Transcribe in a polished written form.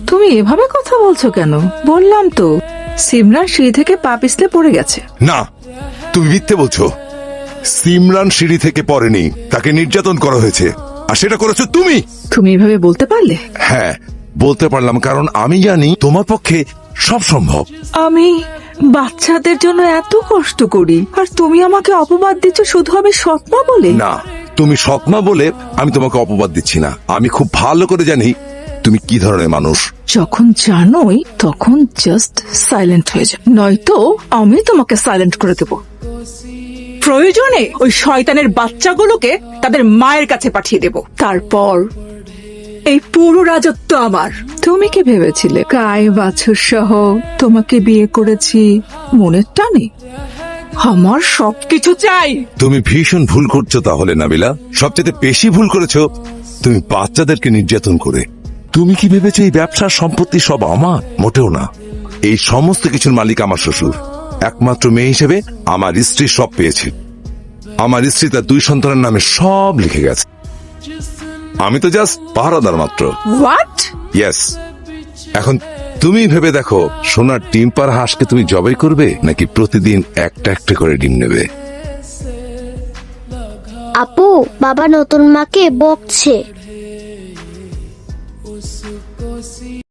তুমি এভাবে কথা বলছো কেন? বললাম তো সিমরান সিঁড়ি থেকে পা পিছলে পড়ে গেছে। না, তুমি মিথ্যে বলছো। সিমরান সিঁড়ি থেকে পড়েনি, তাকে নির্যাতন করা হয়েছে, আর সেটা করেছো তুমি। তুমি এভাবে বলতে পারলে? হ্যাঁ, বলতে পারলাম, কারণ আমি জানি তোমার পক্ষে সব সম্ভব। আমি বাচ্চাদের জন্য এত কষ্ট করি, আর তুমি আমাকে অপবাদ দিচ্ছ শুধু আমি সৎমা বলে? না, তুমি সৎমা বলে আমি তোমাকে অপবাদ দিচ্ছি না। আমি খুব ভালো করে জানি তুমি কি ধরনের মানুষ। যখন জানোই তখন জাস্ট সাইলেন্ট হয়ে যাও, নয়তো আমি তোমাকে সাইলেন্ট করে দেব। প্রয়োজনে ওই শয়তানের বাচ্চাগুলোকে তাদের মায়ের কাছে পাঠিয়ে দেব। তারপর এই পুরো রাজত্ব আমার। তুমি কি ভেবেছিলে গায়ে বাছুর সহ তোমাকে বিয়ে করেছি মনের টানে? আমার সবকিছু চাই। তুমি ভীষণ ভুল করছো তাহলে নাবিলা। সবচেয়ে বেশি ভুল করেছো তুমি বাচ্চাদেরকে নির্যাতন করে। তুমি কি ভেবেছো এই ব্যবসার সম্পত্তি সব আমার? মোটেও না। এই সমস্ত কিছুর মালিক আমার শ্বশুর। একমাত্র মেয়ে হিসেবে আমার স্ত্রী সব পেয়েছে। আমার স্ত্রী তার 2 সন্তানের নামে সব লিখে গেছে। আমি তো জাস্ট পাহারাদার মাত্র। হোয়াট? ইয়েস। এখন তুমি ভেবে দেখো, সোনার ডিম পাড়া হাঁসকে তুমি জবাই করবে, নাকি প্রতিদিন একটা একটা করে ডিম নেবে? আপু, বাবা নতুন মাকে বকছে।